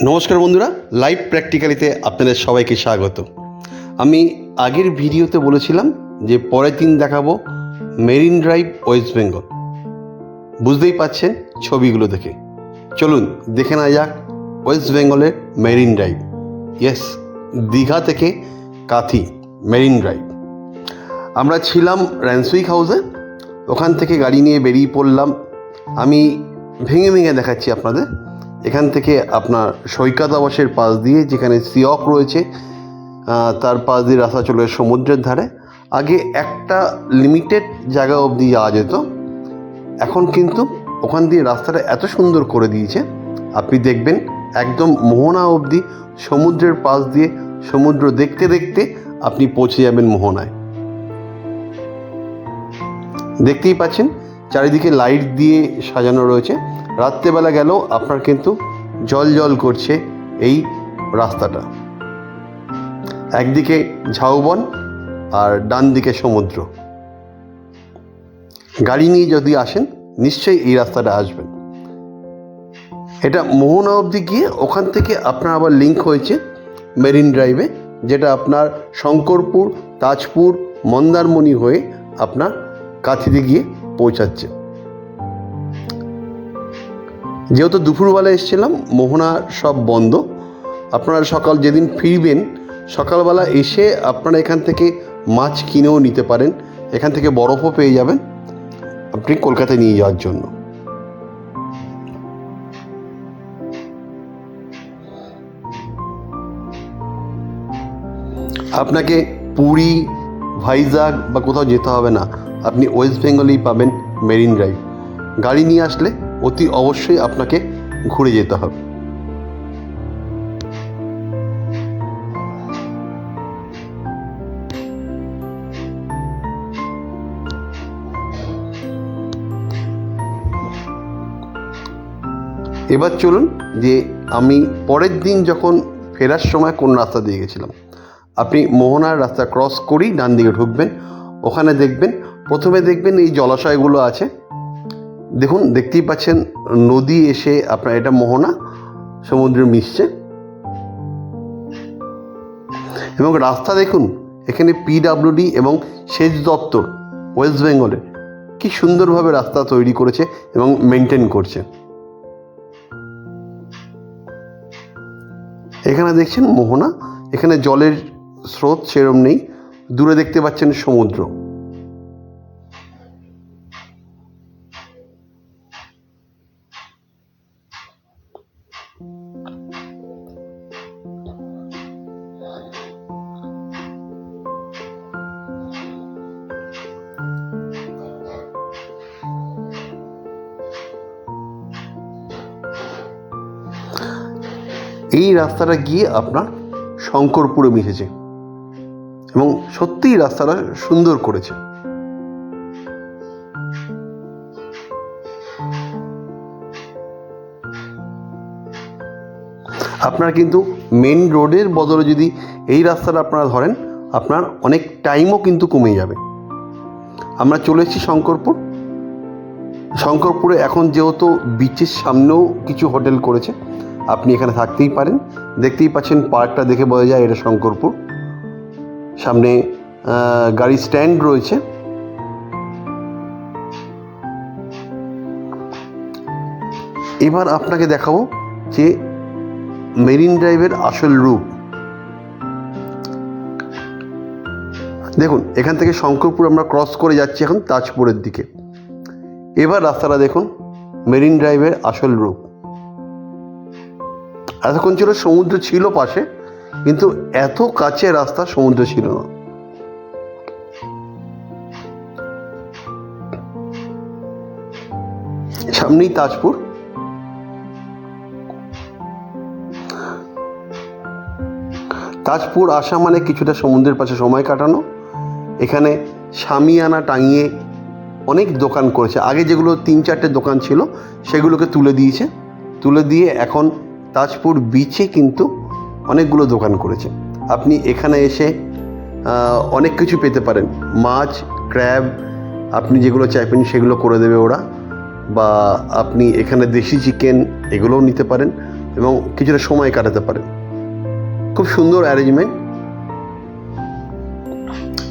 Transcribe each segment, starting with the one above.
নমস্কার বন্ধুরা, লাইভ প্র্যাকটিক্যালিতে আপনাদের সবাইকে স্বাগত। আমি আগের ভিডিওতে বলেছিলাম যে পরের দিন দেখাবো মেরিন ড্রাইভ, ওয়েস্ট বেঙ্গল। বুঝতেই পাচ্ছেন ছবিগুলো দেখে। চলুন দেখে নেওয়া যাক ওয়েস্ট বেঙ্গলের মেরিন ড্রাইভ। ইয়েস, দীঘা থেকে কাথি মেরিন ড্রাইভ। আমরা ছিলাম র্যান্সউইক হাউসে, ওখান থেকে গাড়ি নিয়ে বেরিয়ে পড়লাম। আমি ভেঙে ভেঙে দেখাচ্ছি আপনাদের। এখান থেকে আপনার সৈকত আবাসের পাশ দিয়ে, যেখানে সিয়ক রয়েছে, তার পাশ দিয়ে রাস্তা চলে সমুদ্রের ধারে। আগে একটা লিমিটেড জায়গা অবধি যাওয়া যেত, এখন কিন্তু ওখান দিয়ে রাস্তাটা এত সুন্দর করে দিয়েছে, আপনি দেখবেন একদম মোহনা অবধি সমুদ্রের পাশ দিয়ে সমুদ্র দেখতে দেখতে আপনি পৌঁছে যাবেন মোহনায়। দেখতেই পাচ্ছেন চারিদিকে লাইট দিয়ে সাজানো রয়েছে। রাত্রেবেলা গেলেও আপনার কিন্তু জল জল করছে এই রাস্তাটা। একদিকে ঝাউবন আর ডান দিকে সমুদ্র। গাড়ি নিয়ে যদি আসেন নিশ্চয়ই এই রাস্তাটা আসবেন। এটা মোহনা অবধি গিয়ে ওখান থেকে আপনার আবার লিঙ্ক হয়েছে মেরিন ড্রাইভে, যেটা আপনার শঙ্করপুর, তাজপুর, মন্দারমণি হয়ে আপনার কাথিতে গিয়ে পৌঁছাচ্ছে। যেহেতু দুপুরবেলা এসেছিলাম, মোহনা সব বন্ধ। আপনারা যেদিন ফিরবেন সকালবেলা এসে আপনারা এখান থেকে মাছ কিনেও নিতে পারেন। এখান থেকে বরফও পেয়ে যাবেন আপনি কলকাতায় নিয়ে যাওয়ার জন্য। আপনাকে পুরী, ভাইজাগ বা কোথাও যেতে হবে না, আপনি ওয়েস্ট বেঙ্গলেই পাবেন মেরিন ড্রাইভ। গাড়ি নিয়ে আসলে অতি অবশ্যই আপনাকে ঘুরে যেতে হবে। এবার চলুন যে আমি পরের দিন যখন ফেরার সময় কোন রাস্তা দিয়ে গেছিলাম। আপনি মোহনার রাস্তা ক্রস করেই ডান দিকে ঢুকবেন। ওখানে দেখবেন, প্রথমে দেখবেন এই জলাশয়গুলো আছে। দেখুন, দেখতেই পাচ্ছেন নদী এসে আপনার, এটা মোহনা সমুদ্রে মিশছে। এবং রাস্তা দেখুন, এখানে পিডব্লিউডি এবং সেচ দপ্তর ওয়েস্ট বেঙ্গলের কি সুন্দরভাবে রাস্তা তৈরি করেছে এবং মেনটেন করছে। এখানে দেখছেন মোহনা, এখানে জলের স্রোত সেরম নেই। দূরে দেখতে পাচ্ছেন সমুদ্র। এই রাস্তাটা গিয়ে আপনার শঙ্করপুরে মিশেছে এবং সত্যিই রাস্তাটা সুন্দর করেছে। আপনার কিন্তু মেন রোডের বদলে যদি এই রাস্তাটা আপনারা ধরেন, আপনার অনেক টাইমও কিন্তু কমে যাবে। আমরা চলে এসেছি শঙ্করপুরে। এখন যেহেতু বিচের সামনেও কিছু হোটেল করেছে, আপনি এখানে থাকতেই পারেন। দেখতেই পাচ্ছেন পার্কটা দেখে বোঝা যায় এটা শঙ্করপুর। সামনে গাড়ি স্ট্যান্ড রয়েছে। এবার আপনাকে দেখাবো যে মেরিন ড্রাইভের আসল রূপ। দেখুন, এখান থেকে শঙ্করপুর আমরা ক্রস করে যাচ্ছি এখন তাজপুরের দিকে। এবার রাস্তাটা দেখুন, মেরিন ড্রাইভের আসল রূপ। এতক্ষণ ছিল সমুদ্র ছিল পাশে, কিন্তু এত কাছে রাস্তা সমুদ্র ছিল না। সামনেই তাজপুর। তাজপুর আসা মানে কিছুটা সমুদ্রের পাশে সময় কাটানো। এখানে শামিয়ানা টাঙিয়ে অনেক দোকান করেছে। আগে যেগুলো 3-4টে দোকান ছিল সেগুলোকে তুলে দিয়ে এখন তাজপুর বিচে কিন্তু অনেকগুলো দোকান করেছে। আপনি এখানে এসে অনেক কিছু পেতে পারেন। মাছ, ক্র্যাব, আপনি যেগুলো চাইবেন সেগুলো করে দেবে ওরা। বা আপনি এখানে দেশি চিকেন এগুলোও নিতে পারেন। এবং কিছুটা সময় কাটাতে পারেন। খুব সুন্দর অ্যারেঞ্জমেন্ট।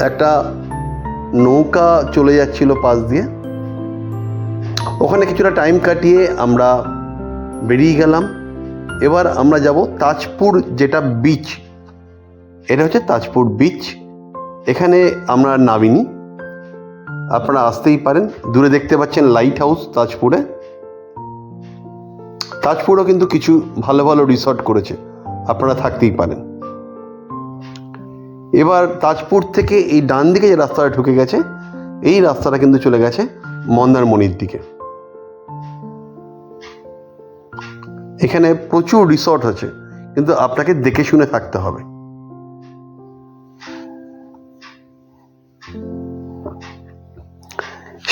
একটা নৌকা চলে যাচ্ছিল পাশ দিয়ে, ওখানে কিছুটা টাইম কাটিয়ে আমরা বেরিয়ে গেলাম। এবার আমরা যাব তাজপুর, যেটা বিচ, এটা হচ্ছে তাজপুর বিচ। এখানে আমরা নামিনি, আপনারা আসতেই পারেন। দূরে দেখতে পাচ্ছেন লাইট হাউস তাজপুরে। তাজপুরও কিন্তু কিছু ভালো ভালো রিসর্ট করেছে, আপনারা থাকতেই পারেন। এবার তাজপুর থেকে এই ডান দিকে যে রাস্তাটা ঢুকে গেছে, এই রাস্তাটা কিন্তু চলে গেছে মন্দারমণির দিকে। এখানে প্রচুর রিসর্ট আছে, কিন্তু আপনাকে দেখে শুনে থাকতে হবে।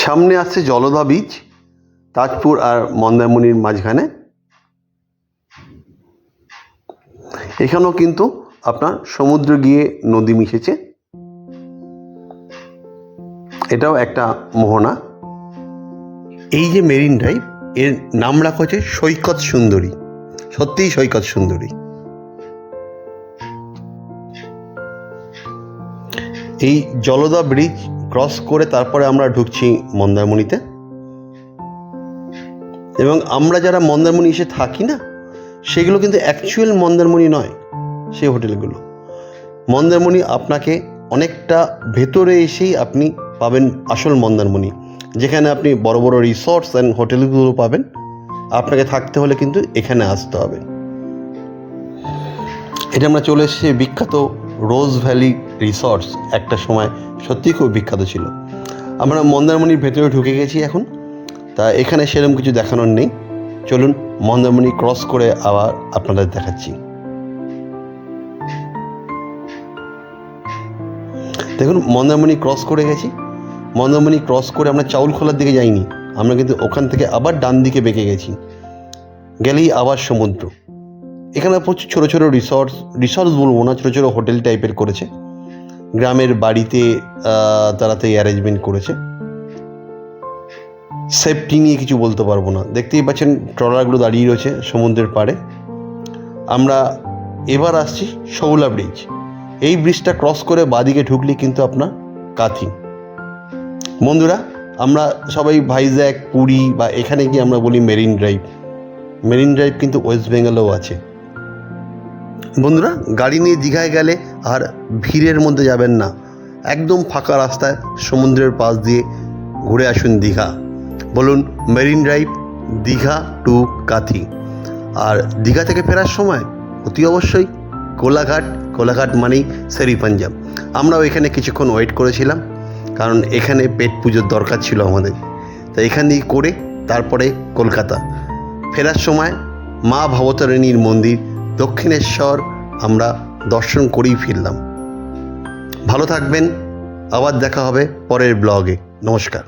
সামনে আসছে জলদা বিচ, তাজপুর আর মন্দারমণির মাঝখানে। এখানেও কিন্তু আপনার সমুদ্র গিয়ে নদী মিশেছে, এটাও একটা মোহনা। এই যে মেরিন ড্রাইভ, এর নাম রাখা হচ্ছে সৈকত সুন্দরী। সত্যিই সৈকত সুন্দরী। এই জলদা ব্রিজ ক্রস করে তারপরে আমরা ঢুকছি মন্দারমণিতে। এবং আমরা যারা মন্দারমণি এসে থাকি না, সেগুলো কিন্তু অ্যাকচুয়াল মন্দারমণি নয়। সেই হোটেলগুলো মন্দারমণি আপনাকে অনেকটা ভেতরে এসেই আপনি পাবেন আসল মন্দারমণি, যেখানে আপনি বড় বড় রিসর্টস অ্যান্ড হোটেলগুলো পাবেন। আপনাকে থাকতে হলে কিন্তু এখানে আসতে হবে। এটা আমরা চলে এসেছি বিখ্যাত রোজ ভ্যালি রিসর্টস। একটা সময় সত্যিই খুব বিখ্যাত ছিল। আমরা মন্দারমণির ভেতরে ঢুকে গেছি এখন। তা এখানে সেরকম কিছু দেখানোর নেই। চলুন মন্দারমণি ক্রস করে আবার আপনাদের দেখাচ্ছি। দেখুন মন্দারমণি ক্রস করে গেছি। মন্দারমণি ক্রস করে আমরা চাউলখোলার দিকে যাইনি, আমরা কিন্তু ওখান থেকে আবার ডান দিকে বেঁকে গেছি, গেলেই আবার সমুদ্র। এখানে প্রচুর ছোটো ছোটো রিসর্টস বলবো না, ছোটো ছোটো হোটেল টাইপের করেছে। গ্রামের বাড়িতে তারা তো অ্যারেঞ্জমেন্ট করেছে। সেফটি নিয়ে কিছু বলতে পারবো না। দেখতেই পাচ্ছেন ট্রলারগুলো দাঁড়িয়ে রয়েছে সমুদ্রের পাড়ে। আমরা এবার আসছি শৌলা ব্রিজ। এই ব্রিজটা ক্রস করে বাদিকে ঢুকলে কিন্তু আপনার কাথি। বন্ধুরা, আমরা সবাই ভাইজ্যাগ, পুরী বা এখানে গিয়ে আমরা বলি মেরিন ড্রাইভ। মেরিন ড্রাইভ কিন্তু ওয়েস্ট বেঙ্গলেও আছে। বন্ধুরা, গাড়ি নিয়ে দীঘায় গেলে আর ভিড়ের মধ্যে যাবেন না, একদম ফাঁকা রাস্তায় সমুদ্রের পাশ দিয়ে ঘুরে আসুন দীঘা। বলুন marine drive, Digha to Kanthi. আর দীঘা থেকে ফেরার সময় অতি অবশ্যই কোলাঘাট মানেই শেরি পাঞ্জাব। আমরাও এখানে কিছুক্ষণ ওয়েট করেছিলাম, কারণ এখানে পেট পুজোর দরকার ছিল আমাদের। তাই এখান দিয়ে করে তারপরে কলকাতা ফেরার সময় মা ভবতারিণীর মন্দির দক্ষিণেশ্বর আমরা দর্শন করেই ফিরলাম। ভালো থাকবেন, আবার দেখা হবে পরের ব্লগে। নমস্কার।